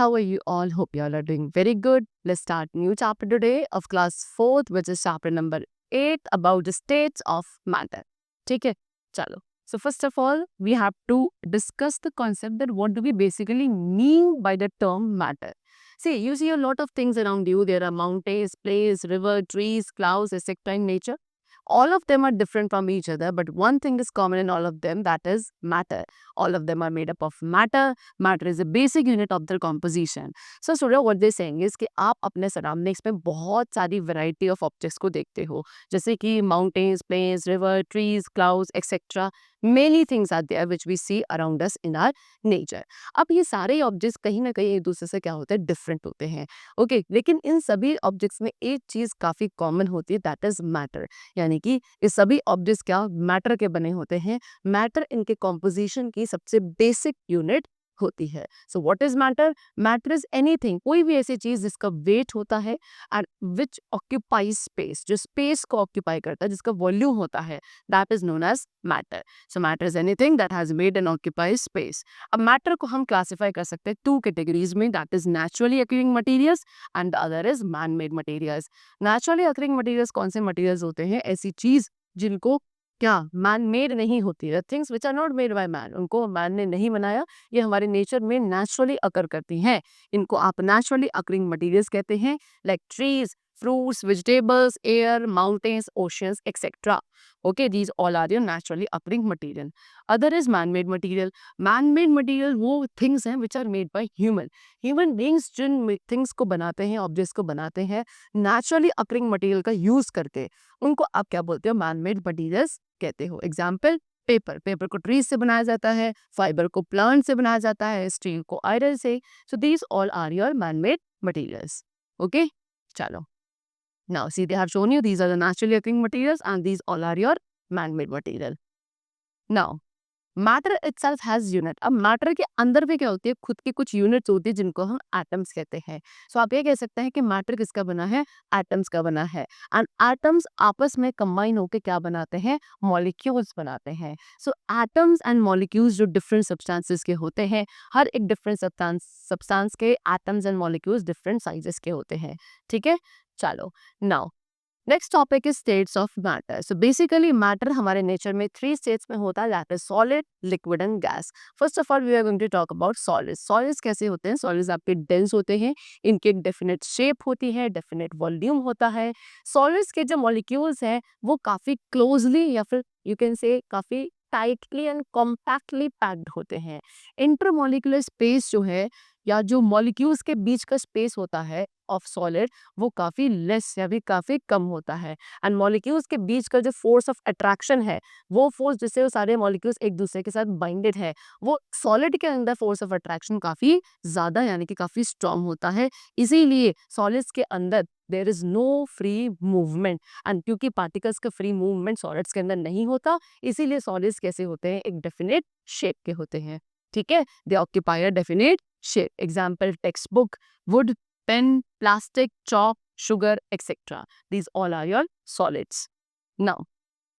how are you all? Hope you all are doing very good. Let's start new chapter today of class 4th, which is chapter number 8 about the states of matter. ठीक है, चलो. So first of all, we have to discuss the concept that what do we basically mean by the term matter. See, you see a lot of things around you. There are mountains, plains, river, trees, clouds, etc. in nature. All of them are different from each other, but one thing is common in all of them, that is matter. All of them are made up of matter. Matter is a basic unit of their composition. So student, what they're saying is कि आप अपने surroundings में बहुत सारी variety of objects को देखते हो, जैसे कि mountains, plains, river, trees, clouds etcetera. Many things are there which we see around us in our nature. अब ये सारे ऑब्जेक्ट्स कहीं ना कहीं एक दूसरे से क्या होते हैं, डिफरेंट होते हैं. ओके, लेकिन इन सभी ऑब्जेक्ट्स में एक चीज काफी कॉमन होती है, दैट इज मैटर. यानी कि ये सभी ऑब्जेक्ट्स क्या मैटर के बने होते हैं. मैटर इनके कॉम्पोजिशन की सबसे बेसिक यूनिट होती है. So what is matter? Matter is anything, कोई भी ऐसी चीज जिसका वेट होता है एंड विच ऑक्यूपाइज स्पेस, जो स्पेस को ऑक्यूपाई करता है, जिसका वॉल्यूम होता है, that is known as matter. So matter is anything that has made and occupies space. अब मैटर को हम क्लासिफाई कर सकते हैं टू कैटेगरीज में, that is naturally occurring materials and the other is man made materials. Naturally occurring materials कौन से materials होते हैं? ऐसी चीज जिनको क्या मैन मेड नहीं होती है, things which are not made by man, उनको मैन ने नहीं बनाया, ये हमारे नेचर में नेचुरली अकर करती हैं. इनको आप नेचुरली अकरिंग मटेरियल्स कहते हैं, like trees, fruits, vegetables, air, mountains, oceans, etc. Okay, these all are your naturally occurring material. Other is man-made material. Man-made material वो things हैं which are made by human. Human beings जिन things को बनाते हैं, objects को बनाते हैं, naturally occurring material का use करके, उनको आप क्या बोलते हो? Man-made materials कहते हो. Example, paper. पेपर को ट्रीज से बनाया जाता है, फाइबर को प्लांट से बनाया जाता है, स्टील को आयरन से. So these all are your man-made materials. Okay, चलो. Now, see, they have shown you these are the naturally occurring materials and these all are your man-made material. Now, matter itself has unit. अब matter के अंदर भी क्या होती है? खुद की कुछ यूनिट्स होती है जिनको हम एटम्स कहते हैं. सो आप ये कह सकते हैं कि मैटर किसका बना है? एटम्स का बना है. एंड एटम्स आपस में कंबाइन होकर क्या बनाते हैं? मॉलिक्यूल्स बनाते हैं. सो एटम्स एंड मॉलिक्यूल्स जो डिफरेंट सब्सटेंसेस के होते हैं, हर एक डिफरेंट सब्सटेंस के atoms and molecules different sizes के होते हैं. ठीक है, चलो. Now next topic is states of matter. So basically matter हमारे नेचर में 3 स्टेट्स में होता है, that is solid, liquid and gas. First of all we are going to talk about solids. Solids कैसे होते हैं? सॉलिड्स आपके डेंस होते हैं, इनकी एक डेफिनेट शेप होती है, डेफिनेट वॉल्यूम होता है. सॉलिड्स के जो मॉलिक्यूल्स हैं वो काफी क्लोजली या फिर यू कैन से काफी टाइटली एंड कॉम्पैक्टली पैक्ड होते हैं. इंटरमॉलिक्यूलर स्पेस जो है या जो मॉलिक्यूल्स के बीच का स्पेस होता है ऑफ सॉलिड, वो काफी लेस या भी काफी कम होता है. एंड मॉलिक्यूल्स के बीच का जो फोर्स ऑफ अट्रैक्शन है, वो फोर्स जिससे वो सारे मॉलिक्यूल्स एक दूसरे के साथ बाइंडेड है, वो सॉलिड के अंदर फोर्स ऑफ अट्रैक्शन काफी ज्यादा यानी कि काफी स्ट्रॉन्ग होता है. इसीलिए सॉलिड्स के अंदर there is no free movement. And क्योंकि पार्टिकल्स का फ्री मूवमेंट सॉलिड्स के अंदर नहीं होता, इसीलिए सॉलिड्स कैसे होते हैं? एक डेफिनेट शेप के होते हैं. ठीक है, दे occupy a definite shape. Example, textbook, wood, pen, plastic, chalk, sugar, etc. These all are your solids. Now,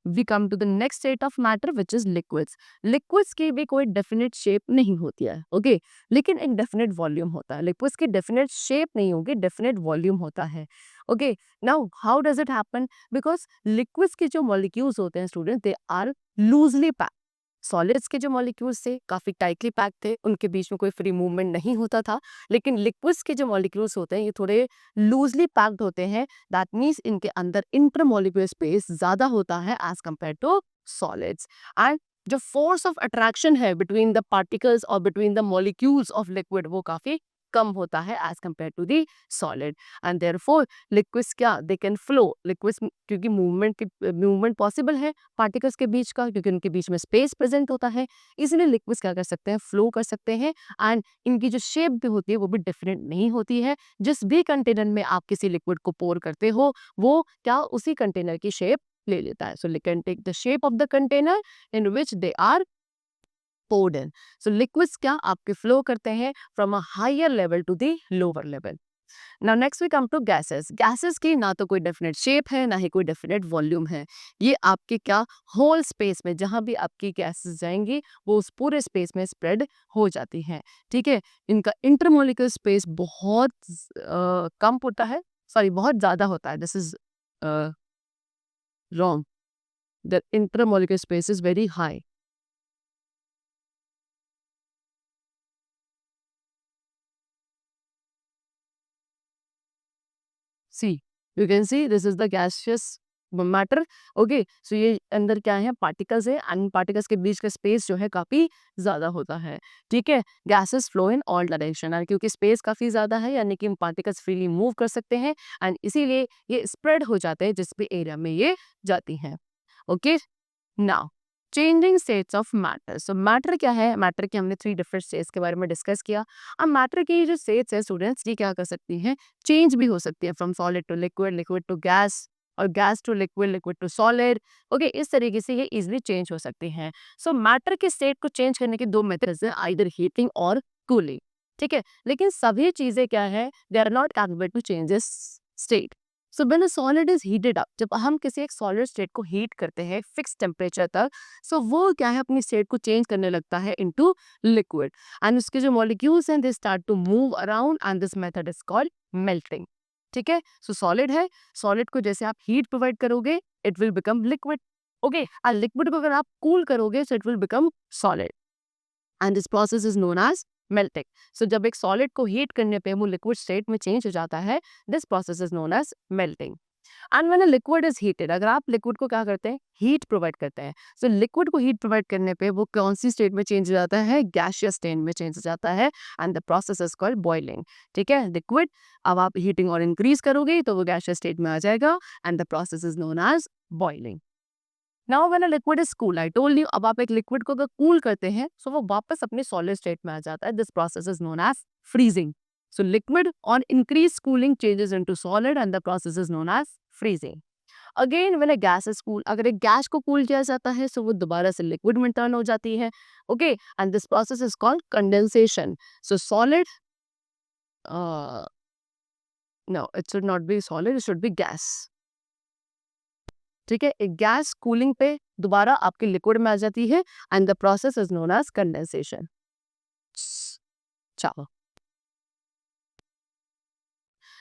we come to the next state of matter which is liquids. Liquids की भी कोई definite shape नहीं होती है, okay? लेकिन एक definite volume होता है. Liquids की definite shape नहीं होगी, definite volume होता है. Okay, now how does it happen? Because liquids के जो molecules होते हैं students, they are loosely packed. Solids के जो मॉलिक्यूल्स थे काफी टाइटली पैक थे, उनके बीच में कोई फ्री मूवमेंट नहीं होता था. लेकिन लिक्विड्स के जो मॉलिक्यूल्स होते हैं ये थोड़े लूजली पैक्ड होते हैं. दैट मीन्स इनके अंदर इंटरमॉलिक्यूलर स्पेस ज्यादा होता है as compare to solids. And जो फोर्स ऑफ अट्रैक्शन है बिटवीन द पार्टिकल्स और between the molecules of liquid वो काफी कम होता है as compare to the solid. And therefore liquids क्या, दे कैन फ्लो. लिक्विड्स क्योंकि मूवमेंट पॉसिबल है पार्टिकल्स के बीच का, क्योंकि उनके बीच में स्पेस प्रेजेंट होता है, इसलिए लिक्विड्स क्या कर सकते हैं? फ्लो कर सकते हैं. एंड इनकी जो शेप भी होती है वो भी डिफरेंट नहीं होती है. जिस भी कंटेनर में आप किसी लिक्विड को पोर करते हो वो क्या उसी कंटेनर की शेप ले लेता है. So you can take the shape of the container in which they are poured in. So liquids क्या आपके flow करते हैं from a higher level to the lower level. Now next we come to gases. Gases की ना तो कोई definite shape है, ना ही कोई डेफिनेट वॉल्यूम है। ये आपके क्या होल स्पेस में जहाँ भी आपकी गैसेस जाएंगी वो उस पूरे स्पेस में स्प्रेड हो जाती हैं। ठीक है, इनका इंटरमोलिकुलर स्पेस बहुत कम होता है, सॉरी बहुत ज़्यादा होता है। This is wrong, the intermolecular space is very high. See, you can see this is the gaseous matter. Okay, so ये अंदर क्या है, पार्टिकल्स है, एंड पार्टिकल्स के बीच का स्पेस जो है काफी ज्यादा होता है। ठीक है, gases flow in all direction, और क्योंकि स्पेस काफी ज्यादा है यानी कि पार्टिकल्स फ्रीली मूव कर सकते हैं, एंड इसीलिए ये स्प्रेड हो जाते हैं जिस भी एरिया में ये जाती हैं। Okay, now changing states of matter. So matter क्या है, मैटर के हमने 3 डिफरेंट स्टेट्स के बारे में डिस्कस किया। अब मैटर की जो स्टेट्स है स्टूडेंट्स, ये क्या कर सकती हैं, चेंज भी हो सकती है, from solid to liquid, liquid to gas, और gas to liquid, liquid to solid. Okay, इस तरीके से ये इजिली चेंज हो सकती हैं। सो मैटर के स्टेट को चेंज करने के 2 मेथड्स हैं, आइदर हीटिंग और कूलिंग। ठीक है, लेकिन सभी चीजें क्या है, they are not capable to change this state. So when a solid is heated up, जब हम किसी एक सॉलिड स्टेट को हीट करते हैं फिक्स टेम्परेचर तक, सो वो क्या है, अपनी स्टेट को चेंज करने लगता है इनटू लिक्विड, एंड उसके जो मॉलिक्यूल्स हैं they start to move around, and this method is called melting. ठीक है, सो सॉलिड है, सॉलिड को जैसे आप हीट प्रोवाइड करोगे it will become liquid. Okay, और लिक्विड को अगर आप कूल करोगे so it will become solid, and this process is known as melting. So जब एक सॉलिड को हीट करने पे वो लिक्विड स्टेट में चेंज हो जाता है, this process is known as melting. And when a liquid is heated, अगर आप लिक्विड को क्या करते हैं, हीट प्रोवाइड करते हैं, सो लिक्विड को हीट प्रोवाइड करने पे वो कौन सी स्टेट में चेंज हो जाता है, गैसियस स्टेट में चेंज हो जाता है, and the process is called boiling. ठीक है, लिक्विड अब आप हीटिंग और इंक्रीज करोगे तो वो गैसियस स्टेट में आ जाएगा, and the process is known as boiling. Now when a liquid is cool, I told you, अब आप एक लिक्विड को अगर कूल करते हैं सो वो वापस अपने सॉलिड स्टेट में आ जाता है, this process is known as freezing. So liquid on increase cooling changes into solid, and the process is known as freezing. Again when a gas is cool, अगर एक गैस को कूल किया जाता है सो वो दोबारा से लिक्विड में टर्न हो जाती है। Okay, and this process is called condensation. So solid, no it should not be solid, it should be gas. ठीक है, एक गैस कूलिंग पे दोबारा आपकी लिक्विड में आ जाती है, and the process is known as condensation. चलो,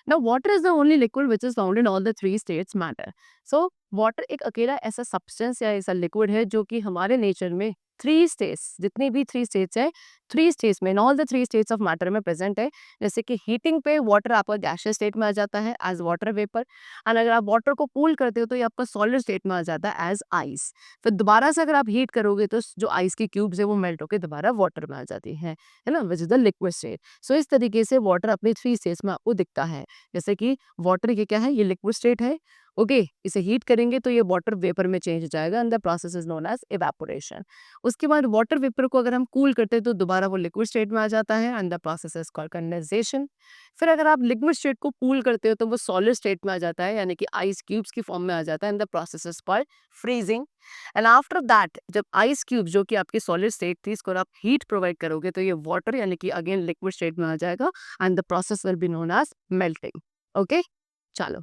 now water is the only liquid which is found in all the 3 states matter. So water एक अकेला ऐसा सब्सटेंस या ऐसा लिक्विड है जो कि हमारे नेचर में 3 स्टेट्स, जितनी भी 3 स्टेट्स है, 3 स्टेट्स में, in all the 3 states of matter में प्रेजेंट है। जैसे कि हीटिंग पे वाटर आपका गैसियस स्टेट में आ जाता है एज वाटर वेपर, एंड अगर आप वाटर को कूल करते हो तो ये आपका सॉलिड स्टेट में आ जाता है एज आइस। फिर दोबारा से अगर आप हीट करोगे तो जो आइस की क्यूब्स है वो मेल्ट होकर दोबारा वाटर में आ जाती है ना, which is the liquid state. So इस तरीके से वाटर अपने 3 स्टेट्स में आपको दिखता है। जैसे कि वाटर ये क्या है, ये लिक्विड स्टेट है। ओके, इसे हीट करेंगे तो ये वाटर वेपर में चेंज हो जाएगा, and the process is known as evaporation. उसके बाद वाटर वेपर को अगर हम कूल करते हैं तो दोबारा वो लिक्विड स्टेट में आ जाता है, and the process is called condensation. फिर अगर आप लिक्विड स्टेट को कूल करते हो तो वो सॉलिड स्टेट में आ जाता है, यानी कि आइस क्यूब्स की फॉर्म में आ जाता है, and the process is called freezing. And after that जब आइस क्यूब जो कि आपकी सॉलिड स्टेट थी इसको आप हीट प्रोवाइड करोगे तो ये वाटर यानी कि अगेन लिक्विड स्टेट में आ जाएगा, and the process will be known as melting. Okay, चलो,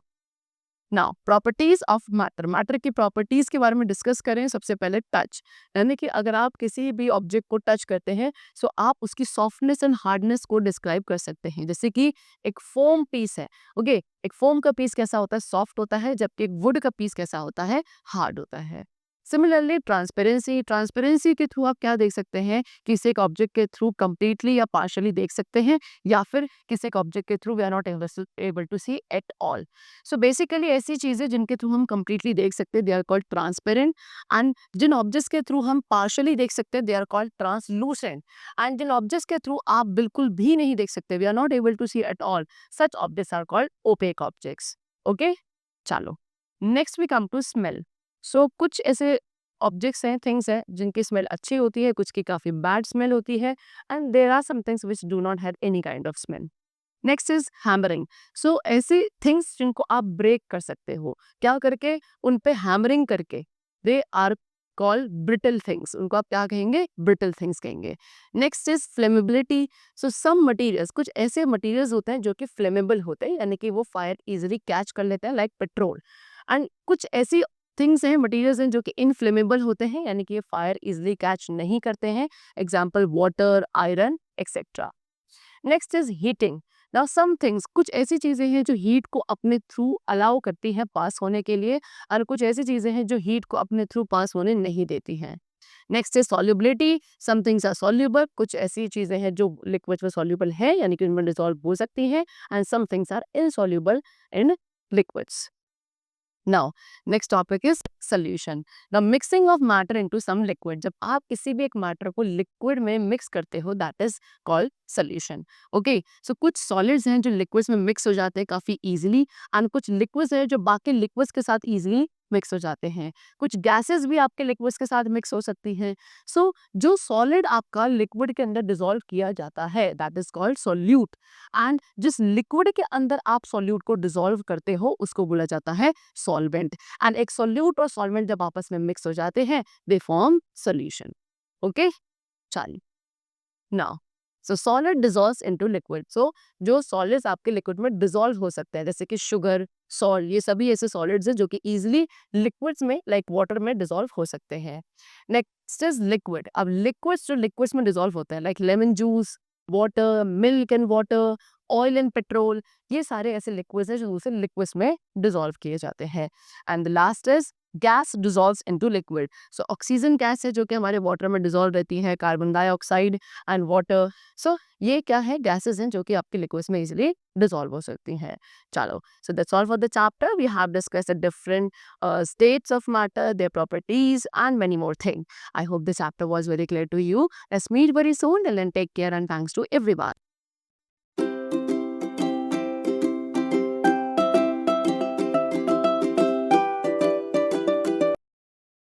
now properties of matter. Matter की प्रॉपर्टीज के बारे में डिस्कस करें। सबसे पहले टच, यानी कि अगर आप किसी भी ऑब्जेक्ट को टच करते हैं सो आप उसकी सॉफ्टनेस एंड हार्डनेस को डिस्क्राइब कर सकते हैं। जैसे कि एक फोम पीस है, ओके, एक फोम का पीस कैसा होता है, सॉफ्ट होता है, जबकि एक वुड का पीस कैसा होता है, हार्ड होता है। सिमिलरली ट्रांसपेरेंसी, ट्रांसपेरेंसी के थ्रू आप क्या देख सकते हैं, किसी एक ऑब्जेक्ट के थ्रू कंप्लीटली या पार्शियली देख सकते हैं, या फिर किसी एक ऑब्जेक्ट के through we are not able to see at all. So basically ऐसी चीजें जिनके थ्रू हम कंप्लीटली देख सकते हैं they are called transparent, and जिन ऑब्जेक्ट्स के थ्रू हम पार्शियली देख सकते हैं they are called translucent, and जिन ऑब्जेक्ट्स के थ्रू आप बिल्कुल भी नहीं देख सकते, we are not able to see at all, such objects are called opaque objects. Okay, चलो, next we come to smell. So कुछ ऐसे ऑब्जेक्ट्स हैं, थिंग्स हैं जिनकी स्मेल अच्छी होती है, कुछ की काफी बैड स्मेल होती है, and there are some things which do not have any kind of smell. Next is hammering. So ऐसी थिंग्स जिनको आप ब्रेक कर सकते हो, क्या करके, उन पे हैमरिंग करके, they are called brittle things, उनको आप क्या कहेंगे, ब्रिटल थिंग्स कहेंगे। Next is flammability. So some materials, कुछ ऐसे मटीरियल्स होते हैं जो कि फ्लेमेबल होते हैं, यानी कि वो फायर इजीली कैच कर लेते हैं, लाइक पेट्रोल। एंड कुछ ऐसी थिंग्स हैं, मटीरियल्स हैं जो कि इनफ्लेमेबल होते हैं, यानी कि ये फायर इजीली कैच नहीं करते हैं, example water, iron etcetera. Next is heating. Now some things, कुछ ऐसी चीजें हैं जो हीट को अपने थ्रू अलाउ करती हैं पास होने के लिए, और कुछ ऐसी चीजें हैं जो हीट को अपने थ्रू पास होने नहीं देती हैं। Next is solubility. Some things are soluble, कुछ ऐसी चीजें हैं जो लिक्विड में सॉल्युबल है, यानी कि उनमें डिसॉल्व हो सकती हैं, and some things are insoluble in liquids. Now, next topic is solution. The mixing of matter into some liquid. जब आप किसी भी एक मैटर को लिक्विड में मिक्स करते हो, that is called solution. Okay, so कुछ solids हैं जो लिक्विड्स में मिक्स हो जाते हैं काफी easily, and कुछ लिक्विड्स हैं जो बाकी लिक्विड्स के साथ easily मिक्स हो जाते हैं। कुछ गैसेस भी आपके लिक्विड्स के साथ मिक्स हो सकती हैं। सो जो सॉलिड आपका लिक्विड के अंदर डिसॉल्व किया जाता है, that is called solute, and जिस लिक्विड के अंदर आप सॉल्यूट को डिसॉल्व करते हो उसको बोला जाता है सॉल्वेंट। एंड एक सॉल्यूट और सॉल्वेंट जब आपस में मिक्स हो जाते हैं, दे फॉर्म सोल्यूशन। ओके, चलिए now, so solid dissolves into liquid. So जो सॉलिड्स आपके लिक्विड में डिसॉल्व हो सकते हैं, जैसे कि शुगर, सॉल्ट, ये सभी ऐसे सॉलिड्स हैं जो कि इजीली लिक्विड्स में, लाइक वाटर में डिसॉल्व हो सकते हैं। Next is liquid. अब लिक्विड्स जो लिक्विड्स में डिसॉल्व होते हैं, like lemon juice, water, milk and water, oil and petrol, ये सारे ऐसे लिक्विड्स हैं जो दूसरे लिक्विड्स में डिसॉल्व किए जाते हैं। And the last is gas dissolves into liquid. So oxygen gas है जो कि हमारे वाटर में डिसॉल्व रहती है, कार्बन डाइऑक्साइड एंड वाटर। सो ये क्या है, गैसेस हैं जो कि आपके लिक्विड्स में इजीली डिसॉल्व हो सकती हैं। चलो, so that's all for the chapter. We have discussed the different states of matter, their properties, and many more things. I hope this chapter was very clear to you. Let's meet very soon, and then take care, and thanks to everyone.